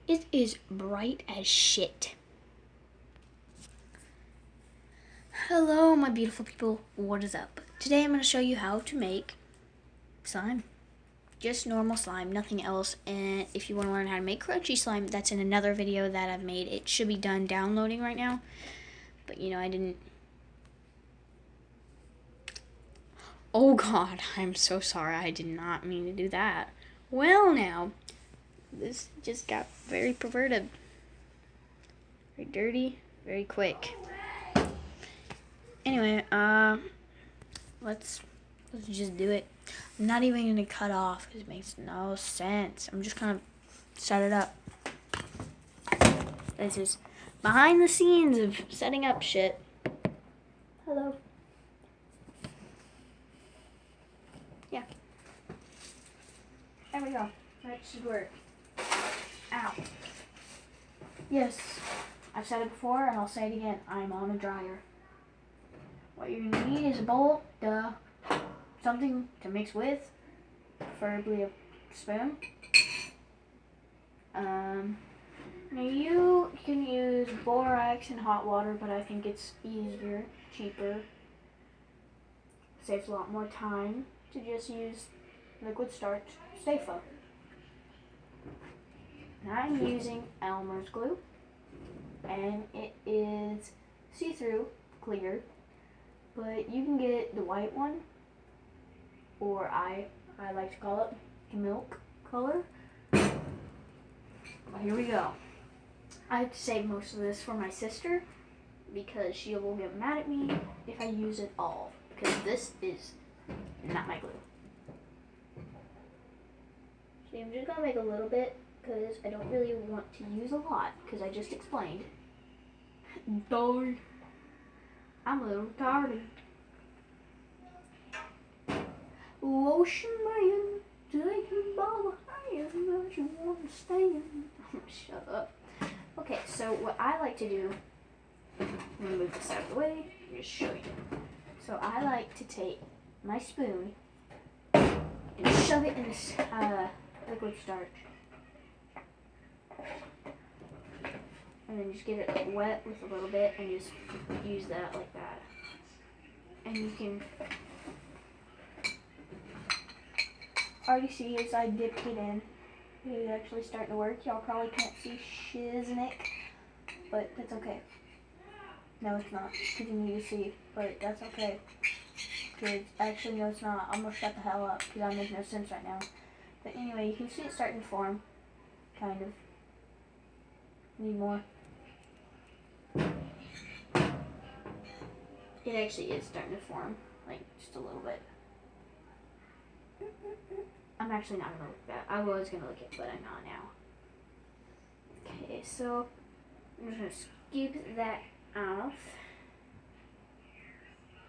It is bright as shit. Hello, my beautiful people. What is up? Today I'm going to show you how to make slime. Just normal slime, nothing else. And if you want to learn how to make crunchy slime, that's in another video that I've made. It should be done downloading right now. But, I didn't... Oh, God. I'm so sorry. I did not mean to do that. Well, now, this just got very perverted. Very dirty, very quick. Anyway, let's just do it. I'm not even gonna cut off because it makes no sense. I'm just gonna set it up. This is behind the scenes of setting up shit. Hello. Yeah. There we go. That should work. Ow. Yes, I've said it before and I'll say it again. I'm on a dryer. What you're gonna need is a bowl, something to mix with, preferably a spoon. Now you can use borax and hot water, but I think it's easier, cheaper, saves a lot more time to just use liquid starch, Stay-Fo. And I'm using Elmer's glue, and it is see-through, clear. But you can get the white one, or I like to call it milk color. Well, here we go. I have to save most of this for my sister because she will get mad at me if I use it all, because this is not my glue. So I'm just going to make a little bit because I don't really want to use a lot because I just explained. Die. I'm a little tired. Ocean man, taking by the hand that you want to stand. Shut up. Okay, so what I like to do, I'm going to move this out of the way and just show you. So I like to take my spoon and shove it in this liquid starch. And then just get it wet with a little bit and just use that like that. And you can already see as I dipped it in, it's actually starting to work. Y'all probably can't see shiznick, but that's okay. No, it's not, because you need to see, but that's okay. Because actually, no, it's not. I'm going to shut the hell up because that makes no sense right now. But anyway, you can see it starting to form, kind of. Need more. It actually is starting to form, like just a little bit. I'm actually not gonna look at that. I was gonna look at it, but I'm not now. Okay, so I'm just gonna scoop that off.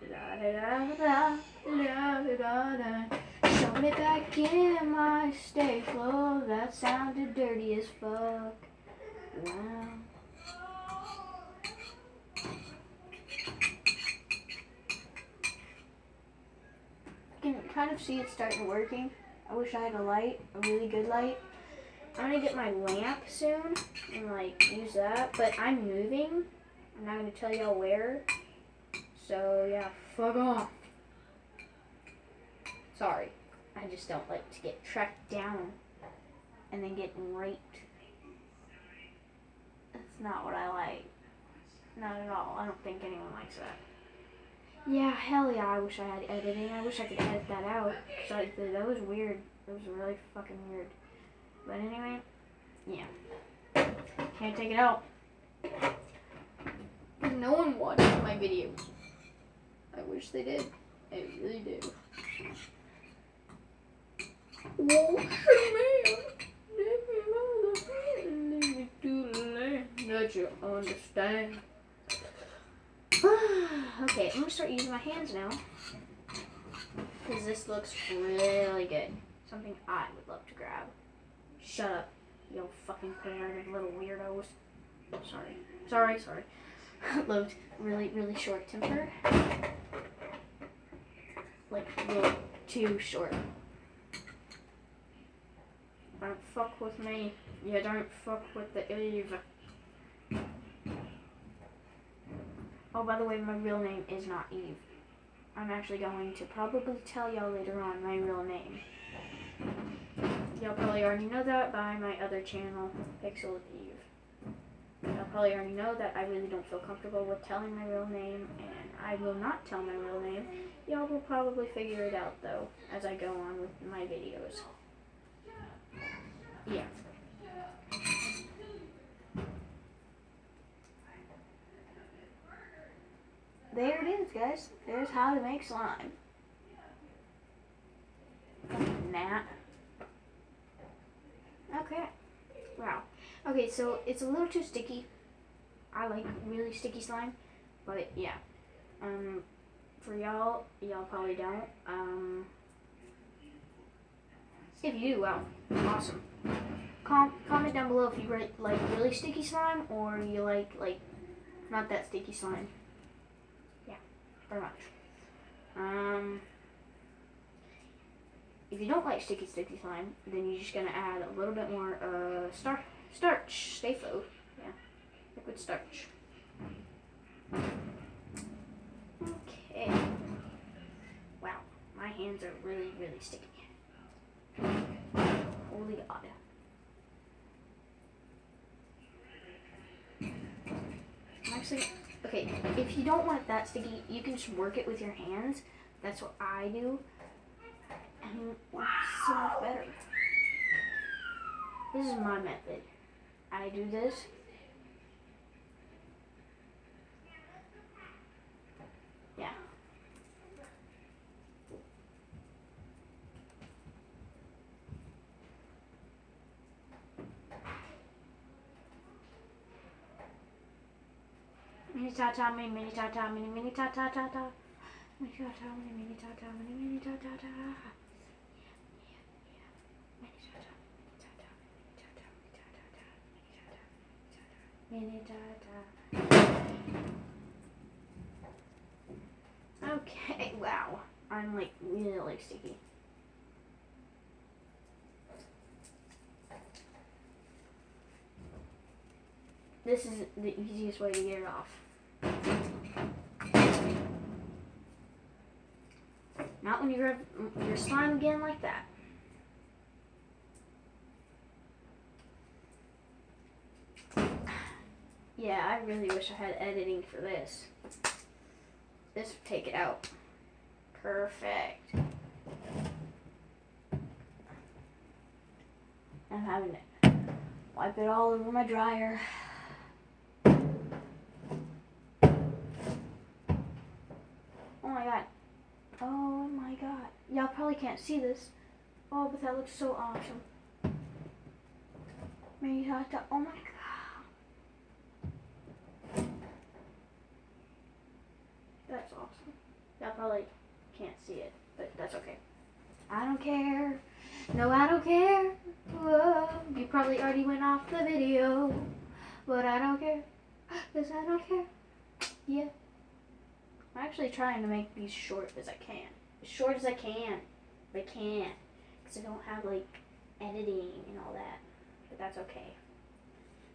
Da da da da da da da. Showing it back in my Stay-Fo. That sounded dirty as fuck. Wow. You can kind of see it starting working. I wish I had a light, a really good light. I'm gonna get my lamp soon and use that, but I'm moving. I'm not gonna tell y'all where. So yeah, fuck off. Sorry. I just don't like to get tracked down and then get raped. That's not what I like. Not at all. I don't think anyone likes that. Yeah, hell yeah, I wish I had editing. I wish I could edit that out. Sorry, that was weird. That was really fucking weird. But anyway, yeah. Can't take it out. No one watches my videos. I wish they did. I really do. Whoa, man. That you understand. Okay, I'm gonna start using my hands now because this looks really good. Something I would love to grab. Shut up, you fucking perverted little weirdos. Sorry. Looked really short temper. Like a little too short. I don't fuck with me. You don't fuck with the Eve. Oh, by the way, my real name is not Eve. I'm actually going to probably tell y'all later on my real name. Y'all probably already know that by my other channel, Pixel Eve. Y'all probably already know that I really don't feel comfortable with telling my real name, and I will not tell my real name. Y'all will probably figure it out, though, as I go on with my videos. Yeah. There it is, guys. There's how to make slime. Nah. Okay. Wow. Okay, so it's a little too sticky. I like really sticky slime, but yeah. For y'all probably don't. If you do, wow, awesome. Comment down below if you like really sticky slime or you like not that sticky slime. Yeah, very much. If you don't like sticky slime, then you're just gonna add a little bit more starch, Stay-Fo, yeah, liquid starch. Okay. Wow, my hands are really sticky. Holy God. Actually, okay, if you don't want it that sticky, you can just work it with your hands. That's what I do. And it's so much better. This is my method. I do this. Yeah. Mini ta ta, mini ta ta, mini ta ta ta ta. Mini ta ta, mini ta ta, mini ta ta ta. Okay, wow. I'm like really sticky. This is the easiest way to get it off. Not when you grab your slime again like that. Yeah, I really wish I had editing for this. This would take it out. Perfect. I'm having to wipe it all over my dryer. Oh my God. Oh my God. Y'all probably can't see this. Oh, but that looks so awesome. Maybe I have to, oh my God. That's awesome. Y'all probably can't see it, but that's okay. I don't care. No, I don't care. Whoa. You probably already went off the video, but I don't care. Cause I don't care. Yeah. I'm actually trying to make these short as I can. As short as I can. But I can't. Because I don't have like editing and all that. But that's okay.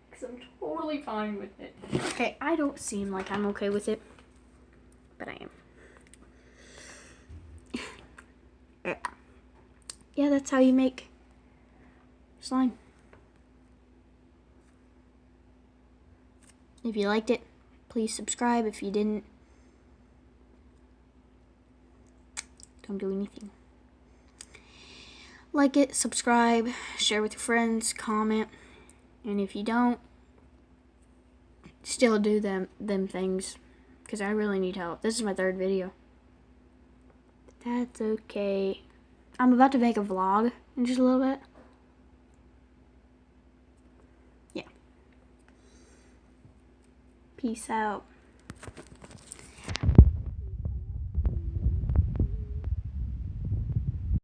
Because I'm totally fine with it. Okay, I don't seem like I'm okay with it. But I am. Yeah, that's how you make slime. If you liked it, please subscribe. If you didn't, don't do anything. Like it, subscribe, share with your friends, comment, and if you don't, still do them things, because I really need help. This is my 3rd video. But that's okay. I'm about to make a vlog in just a little bit. Yeah. Peace out.